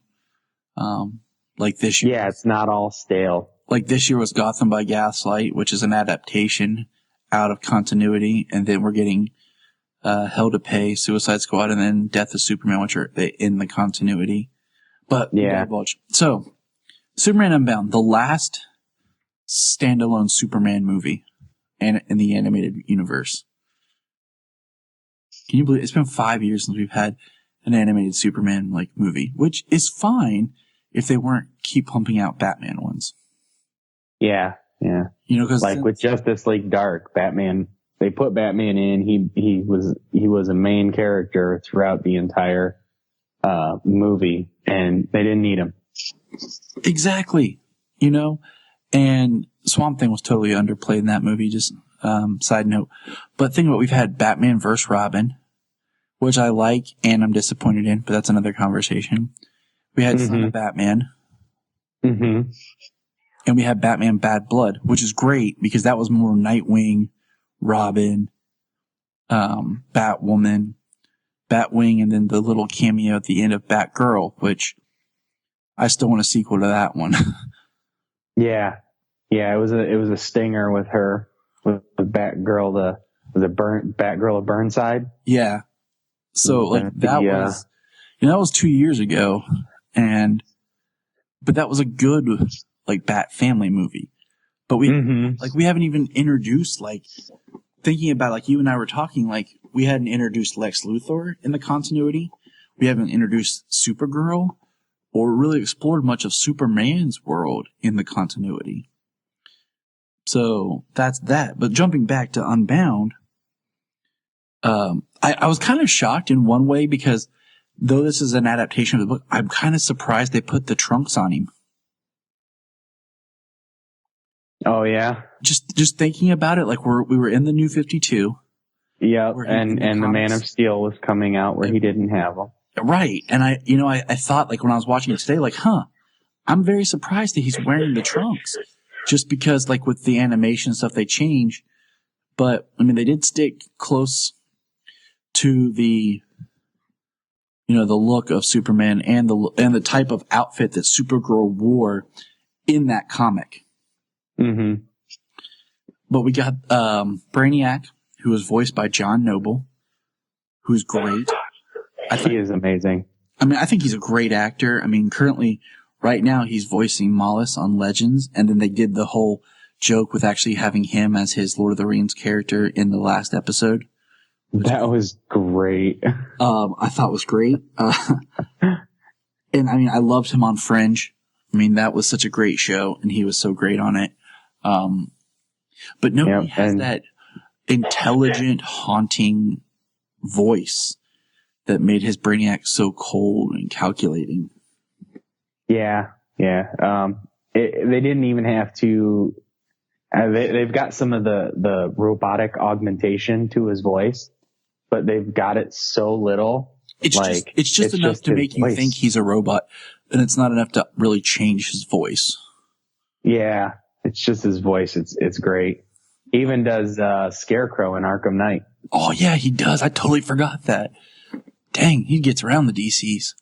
This year. Yeah, it's not all stale. This year was Gotham by Gaslight, which is an adaptation out of continuity, and then we're getting Hell to Pay, Suicide Squad, and then Death of Superman, which are in the continuity. But yeah. So, Superman Unbound, the last standalone Superman movie in the animated universe. Can you believe it's been 5 years since we've had an animated Superman movie, which is fine if they weren't keep pumping out Batman ones. Yeah. Because with Justice League Dark, Batman, they put Batman in. He was a main character throughout the entire movie, and they didn't need him. Exactly. And Swamp Thing was totally underplayed in that movie. Just side note. But think about, we've had Batman vs. Robin, which I like and I'm disappointed in, but that's another conversation. We had Son of Batman. Mm-hmm. And we had Batman Bad Blood, which is great because that was more Nightwing, Robin, Batwoman, Batwing, and then the little cameo at the end of Batgirl, which I still want a sequel to that one. Yeah. It was a stinger with her, with Batgirl, Batgirl of Burnside. Yeah. So that was 2 years ago, but that was a good Bat family movie. But we haven't even introduced thinking about you and I were talking we hadn't introduced Lex Luthor in the continuity. We haven't introduced Supergirl or really explored much of Superman's world in the continuity. So that's that. But jumping back to Unbound, I was kind of shocked in one way because though this is an adaptation of the book, I'm kind of surprised they put the trunks on him. Oh yeah. Just thinking about it, we were in the New 52. Yep, where he- and in the Man comics. of Steel was coming out where he didn't have them. Right. And I thought, like, when I was watching it today, like, I'm very surprised that he's wearing the trunks. Just because, like, with the animation stuff, they change. But, I mean, they did stick close to the, the look of Superman and the type of outfit that Supergirl wore in that comic. Mm-hmm. But we got Brainiac, who was voiced by John Noble, who's great. He is amazing. I mean, I think he's a great actor. I mean, currently, right now, he's voicing Mollis on Legends, and then they did the whole joke with actually having him as his Lord of the Rings character in the last episode. That was great. I thought was great. And I mean, I loved him on Fringe. I mean, that was such a great show, and he was so great on it. But nobody has that intelligent, haunting voice that made his Brainiac so cold and calculating. Yeah. They didn't even have to. They've got some of the robotic augmentation to his voice, but they've got it so little. It's just enough to make you think he's a robot, and it's not enough to really change his voice. Yeah, it's just his voice. It's great. He even does Scarecrow in Arkham Knight. Oh yeah, he does. I totally forgot that. Dang, he gets around the DCs.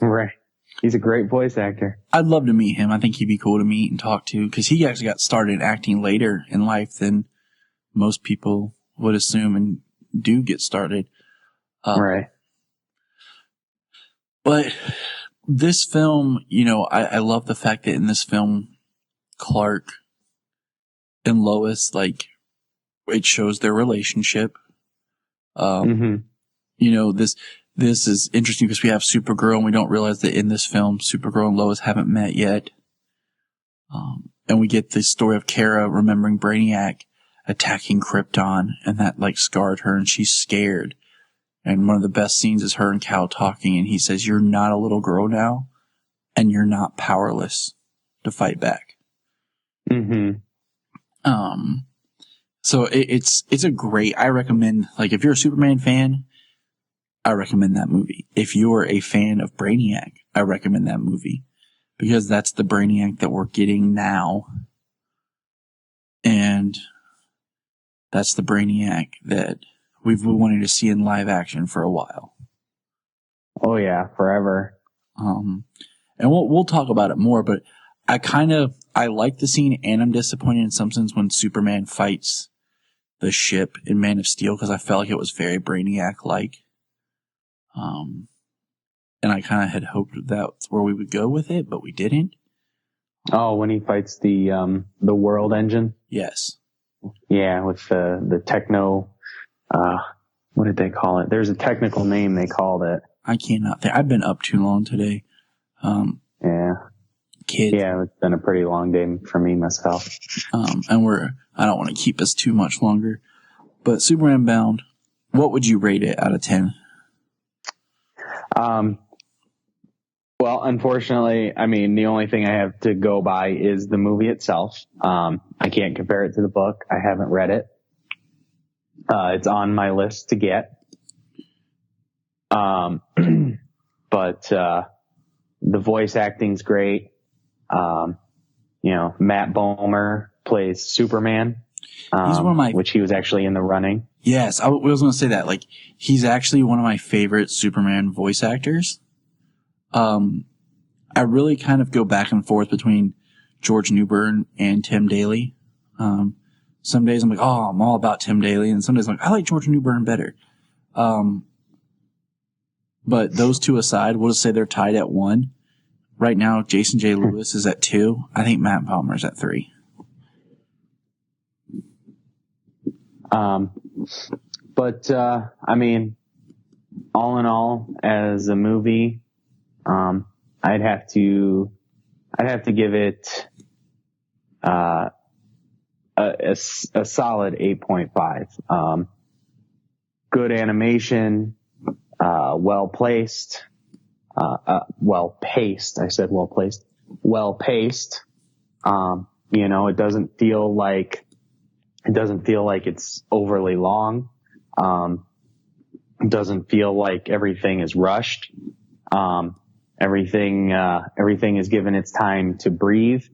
Right. He's a great voice actor. I'd love to meet him. I think he'd be cool to meet and talk to, because he actually got started acting later in life than most people would assume and do get started. Right. But this film, I love the fact that in this film, Clark and Lois, like, it shows their relationship. This is interesting because we have Supergirl and we don't realize that in this film, Supergirl and Lois haven't met yet. And we get the story of Kara remembering Brainiac attacking Krypton, and that like scarred her and she's scared. And one of the best scenes is her and Cal talking, and he says, "You're not a little girl now, and you're not powerless to fight back." Mm-hmm. So it's a great, I recommend, like, if you're a Superman fan, I recommend that movie. If you're a fan of Brainiac, I recommend that movie, because that's the Brainiac that we're getting now. And that's the Brainiac that we've been wanting to see in live action for a while. Oh yeah, forever. And we'll talk about it more, but I like the scene, and I'm disappointed in some sense when Superman fights the ship in Man of Steel, because I felt like it was very Brainiac-like. And I kind of had hoped that's where we would go with it, but we didn't. Oh, when he fights the World Engine? Yes. Yeah, with the techno, what did they call it? There's a technical name they called it. I cannot think. I've been up too long today. Yeah. Kids. Yeah, it's been a pretty long day for me myself. And I don't want to keep us too much longer, but Superman Unbound, what would you rate it out of 10? Well, unfortunately, I mean, the only thing I have to go by is the movie itself. I can't compare it to the book. I haven't read it. It's on my list to get. But the voice acting's great. Matt Bomer plays Superman. He's one of my, which he was actually in the running. Yes, I was going to say that. Like, he's actually one of my favorite Superman voice actors. I really kind of go back and forth between George Newbern and Tim Daly. Some days I'm like, oh, I'm all about Tim Daly, and some days I'm like, I like George Newbern better. But those two aside, we'll just say they're tied at 1. Right now, Jason J. Lewis is at 2. I think Matt Palmer's at 3. I mean, all in all, as a movie, I'd have to give it, a solid 8.5. Good animation, well placed, well paced. I said well placed, well paced. It doesn't feel like it's overly long. Doesn't feel like everything is rushed. Everything is given its time to breathe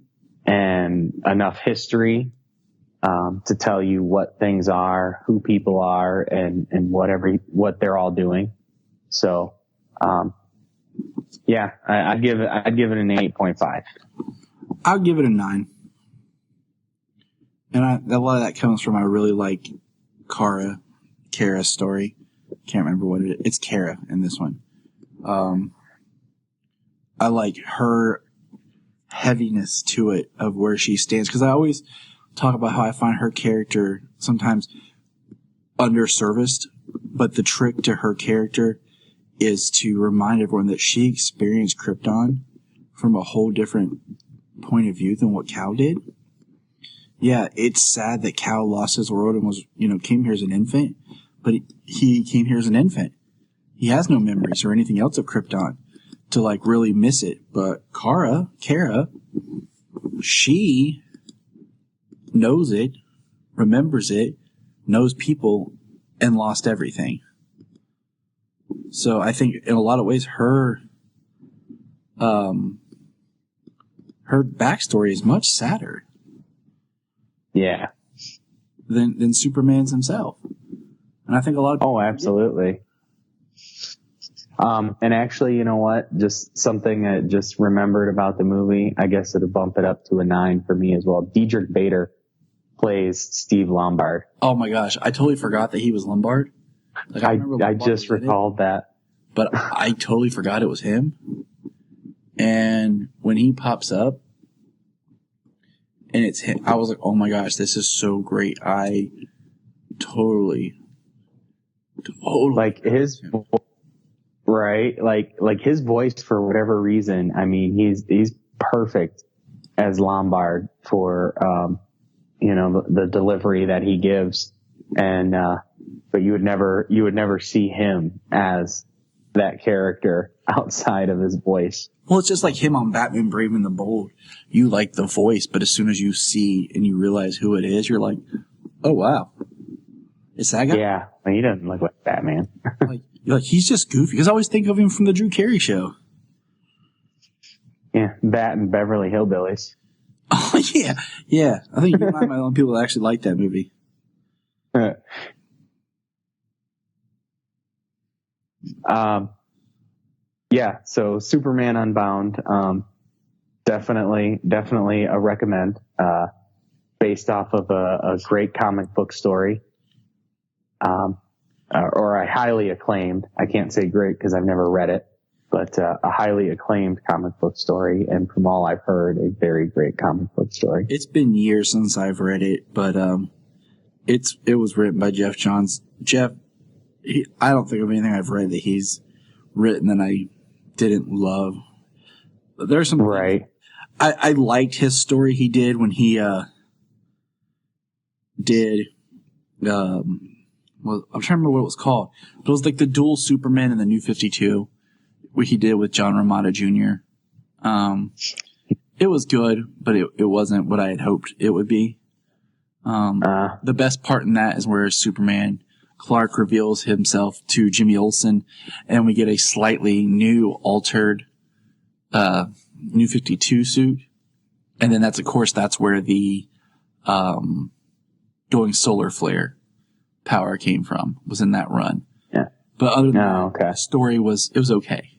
and enough history, to tell you what things are, who people are, and what they're all doing. So, yeah, I'd give it an 8.5. I'll give it a 9. And a lot of that comes from I really like Kara's story. Can't remember what it is. It's Kara in this one. I like her heaviness to it of where she stands, because I always talk about how I find her character sometimes underserviced, but the trick to her character is to remind everyone that she experienced Krypton from a whole different point of view than what Cal did. Yeah, it's sad that Cal lost his world and was, came here as an infant, but he came here as an infant. He has no memories or anything else of Krypton to really miss it. But Kara, she knows it, remembers it, knows people, and lost everything. So I think in a lot of ways her backstory is much sadder. Yeah. Than Superman's himself. And I think a lot of people. Oh, absolutely. And actually, you know what? Just something I just remembered about the movie. I guess it'll bump it up to a 9 for me as well. Diedrich Vader plays Steve Lombard. Oh my gosh. I totally forgot that he was Lombard. I just recalled that. But I totally forgot it was him. And when he pops up and it's him, I was like, oh my gosh, this is so great. I totally. Like his, right? Like his voice, for whatever reason, I mean, he's perfect as Lombard for, the delivery that he gives. And, but you would never see him as that character outside of his voice. Well, it's just like him on Batman Brave and the Bold. You like the voice, but as soon as you see and you realize who it is, you're like, oh wow. It's that guy? Yeah. Well, he doesn't look like Batman. You're like, he's just goofy. Because I always think of him from the Drew Carey Show. Yeah. Bat and Beverly Hillbillies. Oh, yeah. Yeah. I think you and I might know people that actually like that movie. Yeah, so Superman Unbound, definitely a recommend, based off of a great comic book story, or a highly acclaimed, I can't say great because I've never read it, but a highly acclaimed comic book story, and from all I've heard, a very great comic book story. It's been years since I've read it, but it was written by Jeff Johns. Jeff, I don't think of anything I've read that he's written that I didn't love. There's some right. I liked his story he did when he did well, I'm trying to remember what it was called. But it was like the dual Superman and the New 52, what he did with John Romita Jr. It was good, but it wasn't what I had hoped it would be. The best part in that is where Superman Clark reveals himself to Jimmy Olsen, and we get a slightly new, altered New 52 suit. And then that's where the going solar flare power came from, was in that run. Yeah. But other than that, the story was okay.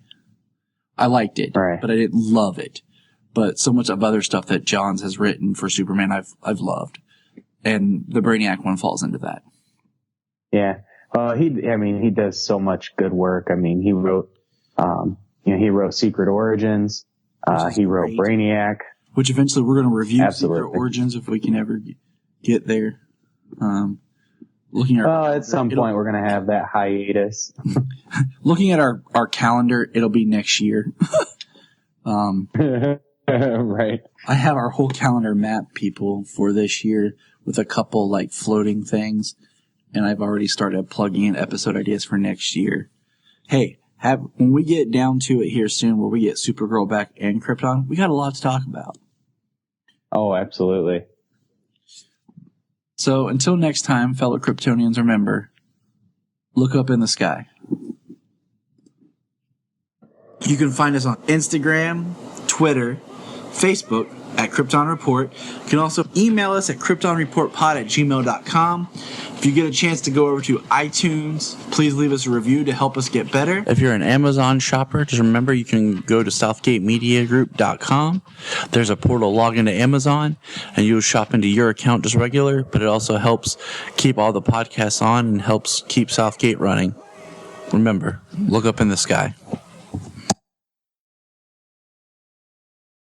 I liked it, right, but I didn't love it. But so much of other stuff that Johns has written for Superman, I've loved. And the Brainiac one falls into that. Yeah. He does so much good work. I mean, he wrote Secret Origins. He wrote Brainiac. Which eventually we're going to review. Absolutely. Secret Origins if we can ever get there. At some point we're going to have that hiatus. Looking at our calendar, it'll be next year. Right. I have our whole calendar mapped, people, for this year with a couple floating things, and I've already started plugging in episode ideas for next year. Hey, when we get down to it here soon, where we get Supergirl back and Krypton, we got a lot to talk about. Oh, absolutely. So until next time, fellow Kryptonians, remember, Look up in the sky. You can find us on Instagram, Twitter, Facebook at Krypton Report. You can also email us at kryptonreportpod@gmail.com. If you get a chance to go over to iTunes, please leave us a review to help us get better. If you're an Amazon shopper, just remember you can go to southgatemediagroup.com. There's a portal, log into Amazon, and you'll shop into your account just regular, but it also helps keep all the podcasts on and helps keep Southgate running. Remember, look up in the sky.